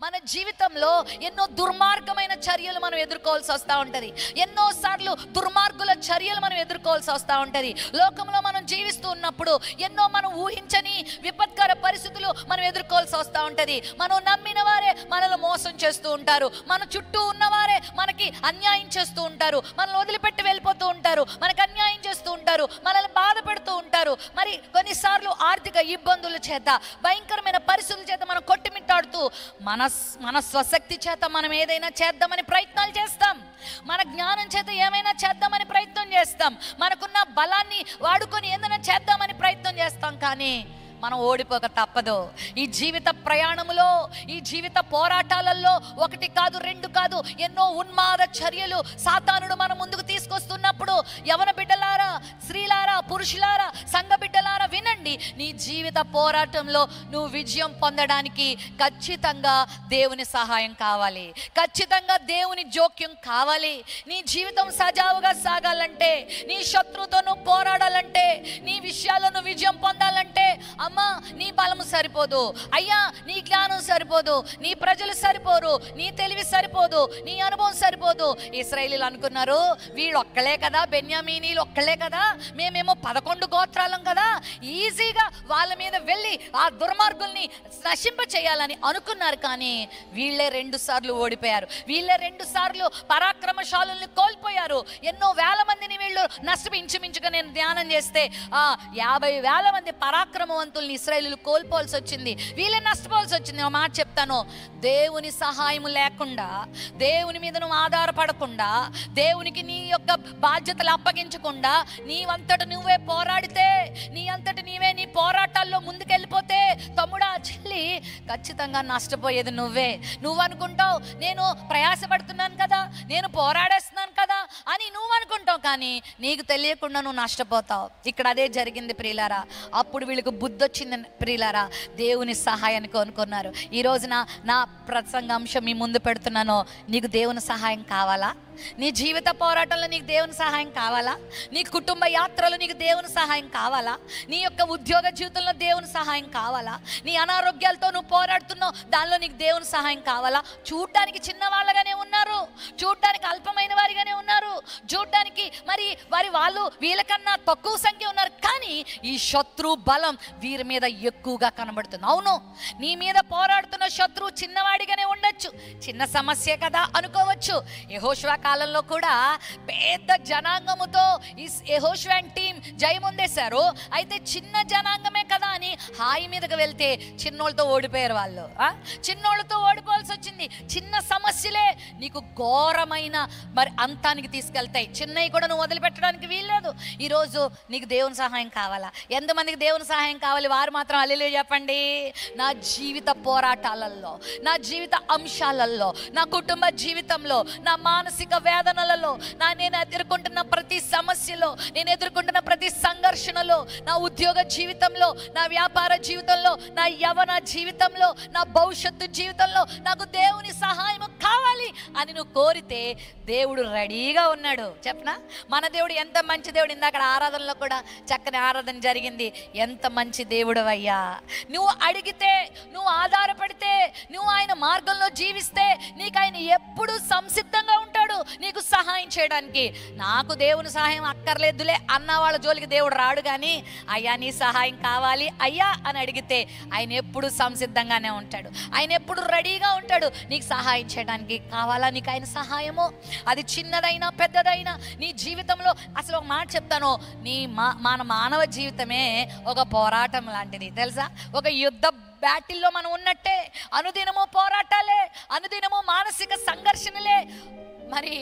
మన జీవితంలో ఎన్నో దుర్మార్గమైన చర్యలు మనం ఎదుర్కోవాల్సి వస్తూ ఉంటుంది. ఎన్నోసార్లు దుర్మార్గుల చర్యలు మనం ఎదుర్కోవాల్సి వస్తూ ఉంటుంది. లోకంలో మనం జీవిస్తూ ఉన్నప్పుడు ఎన్నో మనం ఊహించని విపత్కర పరిస్థితులు మనం ఎదుర్కోవాల్సి వస్తూ ఉంటుంది. మనం నమ్మిన వారే మనల్ని మోసం చేస్తూ ఉంటారు. మన చుట్టూ ఉన్నవారే మనకి అన్యాయం చేస్తూ ఉంటారు. మనల్ని వదిలిపెట్టి వెళ్ళిపోతూ ఉంటారు. మనకు అన్యాయం చేస్తూ ఉంటారు. మనల్ని బాధ పెడుతూ ఉంటారు. మరి కొన్నిసార్లు ఆర్థిక ఇబ్బందుల చేత, భయంకరమైన పరిస్థితుల చేత మనం కొట్టిమిట్టాడుతూ మన స్వశక్తి చేత మనం ఏదైనా చేద్దామని ప్రయత్నాలు చేస్తాం. మన జ్ఞానం చేత ఏమైనా చేద్దామని ప్రయత్నం చేస్తాం. మనకున్న బలాన్ని వాడుకొని ఏదైనా చేద్దామని ప్రయత్నం చేస్తాం. కానీ మనం ఓడిపోక తప్పదు. ఈ జీవిత ప్రయాణములో, ఈ జీవిత పోరాటాలలో ఒకటి కాదు, రెండు కాదు, ఎన్నో ఉన్మాద చర్యలు సాతానుడు మన ముందుకు తీసుకొస్తున్నప్పుడు యవన బిడ్డలారా, స్త్రీలారా, పురుషులారా, సంఘ బిడ్డలారా వినండి. నీ జీవిత పోరాటంలో నువ్వు విజయం పొందడానికి ఖచ్చితంగా దేవుని సహాయం కావాలి. ఖచ్చితంగా దేవుని జోక్యం కావాలి. నీ జీవితం సజావుగా సాగాలంటే, నీ శత్రువుతో నువ్వు పోరాడాలంటే, నీ విషయాల్లో నువ్వు విజయం పొందాలంటే, అమ్మా నీ బలము సరిపోదు, అయ్యా నీ జ్ఞానం సరిపోదు, నీ ప్రజలు సరిపోరు, నీ తెలివి సరిపోదు, నీ అనుభవం సరిపోదు. ఇశ్రాయేలీలు అనుకున్నారు, వీళ్ళు ఒక్కలే కదా, బెన్యామీనీలు ఒక్కలే కదా, మేమేమో 11 గోత్రాలం కదా, ఈజీగా వాళ్ళ మీద వెళ్ళి ఆ దుర్మార్గుల్ని నశింప చేయాలని అనుకున్నారు. కానీ వీళ్ళే 2 సార్లు ఓడిపోయారు. వీళ్ళే 2 సార్లు పరాక్రమశాలుల్ని కోల్పోయారు. ఎన్నో వేల మందిని వీళ్ళు ఇంచుమించుగా నేను ధ్యానం చేస్తే 50,000 మంది పరాక్రమవంతుల్ని ఇశ్రాయేలీలు కోల్పోవాల్సి వచ్చింది. వీళ్ళే నష్టపోవాల్సి వచ్చింది. ఒక మాట చెప్తాను, దేవుని సహాయం లేకుండా, దేవుని మీద నువ్వు ఆధారపడకుండా, దేవునికి నీ యొక్క బాధ్యతలు అప్పగించకుండా, నీవంతట నువ్వే పోరాడితే, నీ అంతట నీవే నీ పోరాటాల్లో ముందుకెళ్ళిపోతే, తమ్ముడా చెల్లి, ఖచ్చితంగా నష్టపోయేది నువ్వే. నువ్వు అనుకుంటావు నేను ప్రయాసపడుతున్నాను కదా, నేను పోరాడేస్తున్నాను కదా అని నువ్వు అనుకుంటావు. కానీ నీకు తెలియకుండా నువ్వు నష్టపోతావు. ఇక్కడ అదే జరిగింది ప్రియులారా. అప్పుడు వీళ్ళకి బుద్ధి వచ్చింది ప్రియులారా. దేవుని సహాయానికి అనుకున్నారు. ఈ రోజున నా ప్రసంగాంశం మీ ముందు పెడుతున్నాను. నీకు దేవుని సహాయం కావాలా? నీ జీవిత పోరాటంలో నీకు దేవుని సహాయం కావాలా? నీ కుటుంబ యాత్రలో నీకు దేవుని సహాయం కావాలా? నీ యొక్క ఉద్యోగ జీవితంలో దేవుని సహాయం కావాలా? నీ అనారోగ్యాలతో నువ్వు పోరాడుతున్నావు, దానిలో నీకు దేవుని సహాయం కావాలా? చూడ్డానికి చిన్నవాళ్ళగానే ఉన్నారు, చూడ్డానికి అల్పమైన వారిగానే ఉన్నారు, చూడ్డానికి మరి వాళ్ళు వీళ్ళకన్నా తక్కువ సంఖ్య ఉన్నారు. కానీ ఈ శత్రు బలం వీరి మీద ఎక్కువగా కనబడుతుంది. అవును, నీ మీద పోరాడుతున్న శత్రువు చిన్నవాడిగానే ఉండొచ్చు, చిన్న సమస్య కదా అనుకోవచ్చు. యెహోషువ కాలంలో కూడా పెద్ద జనాంగముతో ఈ యెహోషువ టీం జయముందేశారు. అయితే చిన్న జనాంగమే కదా అని హాయి మీదకి వెళ్తే చిన్నోళ్ళతో ఓడిపోయారు వాళ్ళు. చిన్నోళ్ళతో ఓడిపోవాల్సి వచ్చింది. చిన్న సమస్యలే నీకు ఘోరమైన మరి అంతానికి తీసుకెళ్తాయి. చిన్నవి కూడా నువ్వు వదిలిపెట్టడానికి వీల్లేదు. ఈరోజు నీకు దేవుని సహాయం కావాలా? ఎంతమందికి దేవుని సహాయం కావాలి? వారు మాత్రం హల్లెలూయా చెప్పండి. నా జీవిత పోరాటాలలో, నా జీవిత అంశాలలో, నా కుటుంబ జీవితంలో, నా మానసిక వేదనలలో, నేను ఎదుర్కొంటున్న ప్రతి సమస్యలో, నేను ఎదుర్కొంటున్న ప్రతి సంఘర్షణలో, నా ఉద్యోగ జీవితంలో, నా వ్యాపార జీవితంలో, నా యవ్వన జీవితంలో, నా భవిష్యత్తు జీవితంలో నాకు దేవుని సహాయం కావాలి అని నువ్వు కోరితే దేవుడు రెడీగా ఉన్నాడు. చెప్పనా? మన దేవుడు ఎంత మంచి దేవుడు. ఇందాక ఆరాధనలో కూడా చక్కని ఆరాధన జరిగింది. ఎంత మంచి దేవుడు అయ్యా. నువ్వు అడిగితే, నువ్వు ఆధారపడితే, నువ్వు ఆయన మార్గంలో జీవిస్తే నీకు ఆయన ఎప్పుడు సంసిద్ధంగా ఉంటాడు నీకు సహాయం చేయడానికి. నాకు దేవుని సహాయం అక్కర్లేదులే అన్న వాళ్ళ జోలికి దేవుడు రాడు. కానీ అయ్యా నీ సహాయం కావాలి అయ్యా అని అడిగితే ఆయన ఎప్పుడు సంసిద్ధంగానే ఉంటాడు. ఆయన ఎప్పుడు రెడీగా ఉంటాడు నీకు సహాయం చేయడానికి. కావాలా నీకు ఆయన సహాయము? అది చిన్నదైనా పెద్దదైనా నీ జీవితంలో. అసలు ఒక మాట చెప్తాను, మన మానవ జీవితమే ఒక పోరాటం లాంటిది తెలుసా? ఒక యుద్ధ బ్యాటిల్లో మనం ఉన్నట్టే. అనుదినము పోరాటాలే, అనుదినము మానసిక సంఘర్షణలే. మరి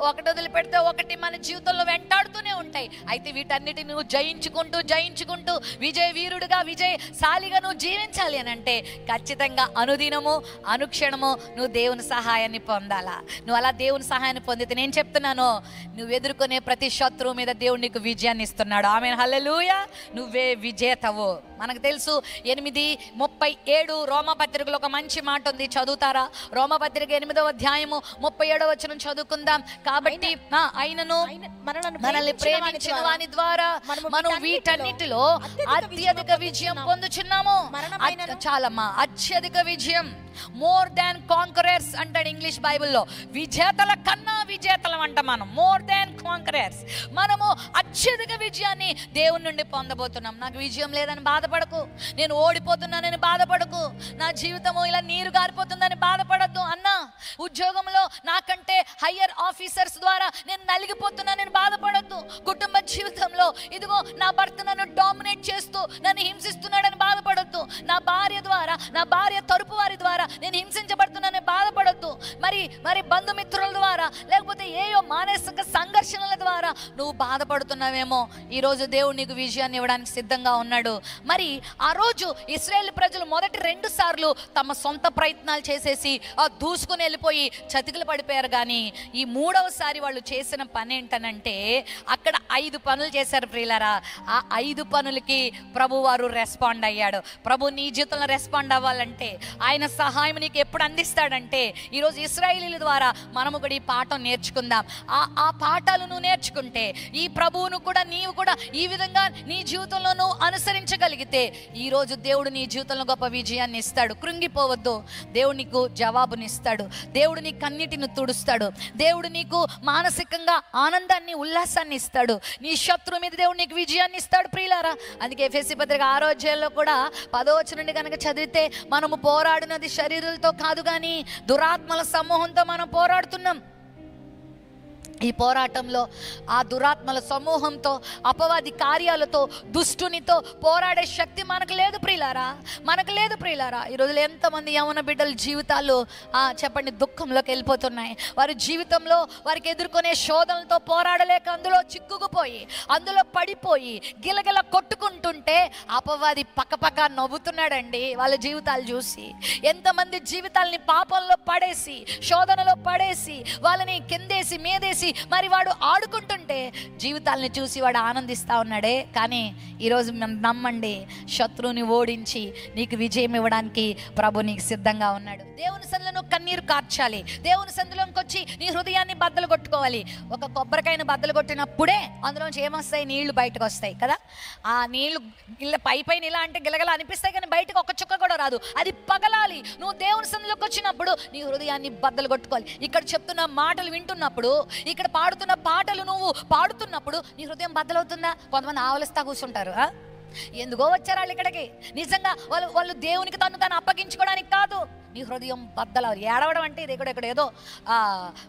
ఒకటి వదిలిపెడితే ఒకటి మన జీవితంలో వెంటాడుతూనే ఉంటాయి. అయితే వీటన్నిటిని నువ్వు జయించుకుంటూ విజయ వీరుడుగా, విజయశాలిగా నువ్వు జీవించాలి అని అంటే ఖచ్చితంగా అనుదినము, అనుక్షణము నువ్వు దేవుని సహాయాన్ని పొందాలా. నువ్వు అలా దేవుని సహాయాన్ని పొందితే నేను చెప్తున్నాను, నువ్వు ఎదుర్కొనే ప్రతి శత్రువు మీద దేవుడు నీకు విజయాన్ని ఇస్తున్నాడు. ఆమేన్, హల్లెలూయా. నువ్వే విజేతవు. మనకు తెలుసు 8:37 రోమపత్రికలో ఒక మంచి మాట ఉంది, చదువుతారా? రోమపత్రిక 8వ అధ్యాయము 37వ వచనం చదువుకుందాం. కాబట్టి ఆయనను మనల్ని ప్రేమించిన వాని ద్వారా మనం వీటన్నిటిలో అత్యధిక విజయం పొందుచున్నాము. చాలమ్మా, అత్యధిక విజయం. మోర్ దాన్ కాంకరర్స్ అంటాడు ఇంగ్లీష్ బైబిల్లో. విజేతల కన్నా విజేతలం అంట మనం. More than conquerors. మనము అత్యధిక విజయాన్ని దేవుని నుండి పొందబోతున్నాం. నాకు విజయం లేదని బాధపడకు, నేను ఓడిపోతున్నానని బాధపడకు, నా జీవితము ఇలా నీరు గారిపోతుందని బాధపడద్దు అన్నా. ఉద్యోగంలో నాకంటే హయ్యర్ ఆఫీసర్స్ ద్వారా నేను నలిగిపోతున్నానని బాధపడద్దు. కుటుంబ జీవితంలో ఇదిగో నా భర్త నన్ను డామినేట్ చేస్తూ నన్ను హింసిస్తున్నాడని బాధపడద్దు. నా భార్య తరపు వారి ద్వారా నేను హింసించబడుతున్నానని బాధపడద్దు. మరి బంధుమిత్రుల ద్వారా, లేకపోతే ఏయో మానసిక సంఘర్షణల ద్వారా నువ్వు బాధపడుతున్నావేమో. ఈరోజు దేవుడు నీకు విజయాన్ని ఇవ్వడానికి సిద్ధంగా ఉన్నాడు. మరి ఆ రోజు ఇశ్రాయేలు ప్రజలు మొదటి 2 సార్లు తమ సొంత ప్రయత్నాలు చేసేసి దూసుకుని వెళ్ళిపోయి చతికిలు పడిపోయారు. కానీ ఈ 3వసారి వాళ్ళు చేసిన పని ఏంటనంటే అక్కడ 5 పనులు చేశారు ప్రియులారా. ఆ 5 పనులకి ప్రభు వారు రెస్పాండ్ అయ్యాడు. ప్రభు నీ జీవితంలో రెస్పాండ్ అవ్వాలంటే ఆయన సహాయం నీకు ఎప్పుడు అందిస్తాడంటే ఈరోజు ఇశ్రాయేలీయుల ద్వారా మనము కూడా ఈ పాఠం నేర్చుకుందాం. ఆ పాఠాలు నువ్వు నేర్చుకుంటే ఈ ప్రభువును కూడా నీవు కూడా ఈ విధంగా నీ జీవితంలో నువ్వు అనుసరించగలిగితే ఈరోజు దేవుడు నీ జీవితంలో గొప్ప విజయాన్ని ఇస్తాడు. కృంగిపోవద్దు. దేవుడు నీకు జవాబునిస్తాడు. దేవుడు నీ కన్నీటిని తుడుస్తాడు. దేవుడు నీకు మానసికంగా ఆనందాన్ని, ఉల్లాసాన్ని ఇస్తాడు. నీ శత్రువు మీద దేవుడు నీకు విజయాన్ని ఇస్తాడు ప్రియులారా. అందుకే ఎఫెసీ పత్రిక 6వ అధ్యాయంలో కూడా 10వ వచనం నుండి కనుక చదివితే, మనము పోరాడినది శరీరులతో కాదు కానీ దురాత్మల సమూహంతో మనం పోరాడుతున్నాం. ఈ పోరాటంలో ఆ దురాత్మల సమూహంతో, అపవాది కార్యాలతో, దుష్టునితో పోరాడే శక్తి మనకు లేదు ప్రియులారా, మనకు లేదు ప్రియులారా. ఈరోజు ఎంతమంది యవన బిడ్డల జీవితాలు చెప్పండి దుఃఖంలోకి వెళ్ళిపోతున్నాయి. వారి జీవితంలో వారికి ఎదుర్కొనే శోధనలతో పోరాడలేక అందులో చిక్కుకుపోయి, అందులో పడిపోయి గిలగిల కొట్టుకుంటుంటే అపవాది పక్కపక్క నవ్వుతున్నాడండి వాళ్ళ జీవితాలు చూసి. ఎంతమంది జీవితాలని పాపంలో పడేసి, శోధనలో పడేసి, వాళ్ళని కిందేసి మీదేసి మరి వాడు ఆడుకుంటుంటే జీవితాలని చూసి వాడు ఆనందిస్తా ఉన్నాడే. కానీ ఈరోజు నమ్మండి, శత్రువుని ఓడించి నీకు విజయం ఇవ్వడానికి ప్రభు నీకు సిద్ధంగా ఉన్నాడు. దేవుని సన్నిధిలో కన్నీరు కార్చాలి. దేవుని సన్నిధిలోకి వచ్చి నీ హృదయాన్ని బద్దలు కొట్టుకోవాలి. ఒక కొబ్బరికాయను బద్దలు కొట్టినప్పుడే అందులోంచి ఏమొస్తాయి? నీళ్లు బయటకు వస్తాయి కదా. ఆ నీళ్లు పైన ఇలా అంటే గిలగల అనిపిస్తాయి కానీ బయటకు ఒక చుక్క కూడా రాదు. అది పగలాలి. నువ్వు దేవుని సన్నిధిలోకి వచ్చినప్పుడు నీ హృదయాన్ని బద్దలు కొట్టుకోవాలి. ఇక్కడ చెప్తున్న మాటలు వింటున్నప్పుడు, ఇక్కడ పాడుతున్న పాటలు నువ్వు పాడుతున్నప్పుడు నీ హృదయం బద్దలవుతుందా? కొంతమంది ఆవలిస్తా కూర్చుంటారు. ఎందుకో వచ్చారు వాళ్ళు ఇక్కడికి. నిజంగా వాళ్ళు దేవునికి తను అప్పగించుకోవడానికి కాదు. నీ హృదయం బద్దలవాలి. ఏడవడం అంటే ఇది ఇక్కడ ఏదో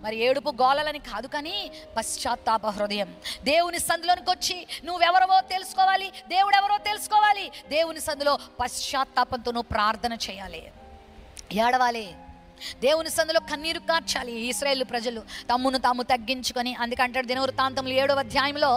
మరి ఏడుపు గోళలని కాదు, కానీ పశ్చాత్తాప హృదయం. దేవుని సందులోనికి వచ్చి నువ్వెవరవో తెలుసుకోవాలి, దేవుడు ఎవరో తెలుసుకోవాలి. దేవుని సందులో పశ్చాత్తాపంతో నువ్వు ప్రార్థన చేయాలి, ఏడవాలి. దేవుని సందులో కన్నీరు కార్చాలి. ఇశ్రాయేలు ప్రజలు తమ్మును తాము తగ్గించుకొని, అందుకంటాడు దినవృత్తాంతములు 7వ అధ్యాయంలో,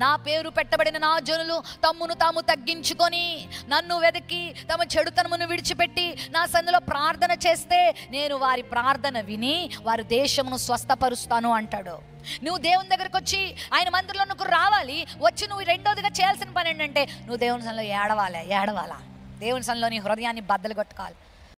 నా పేరు పెట్టబడిన నా జనులు తమ్మును తాము తగ్గించుకొని నన్ను వెతికి తమ చెడుతనమును విడిచిపెట్టి నా సందులో ప్రార్థన చేస్తే నేను వారి ప్రార్థన విని వారి దేశమును స్వస్థపరుస్తాను అంటాడు. నువ్వు దేవుని దగ్గరకు వచ్చి ఆయన మందిరంలో నువ్వు రావాలి. వచ్చి నువ్వు రెండోదిగా చేయాల్సిన పని ఏంటంటే నువ్వు దేవుని సన్నిధిలో ఏడవాలా. దేవుని సన్నిధిలో నీ హృదయాన్ని బద్దలు కొట్టుకోవాలి.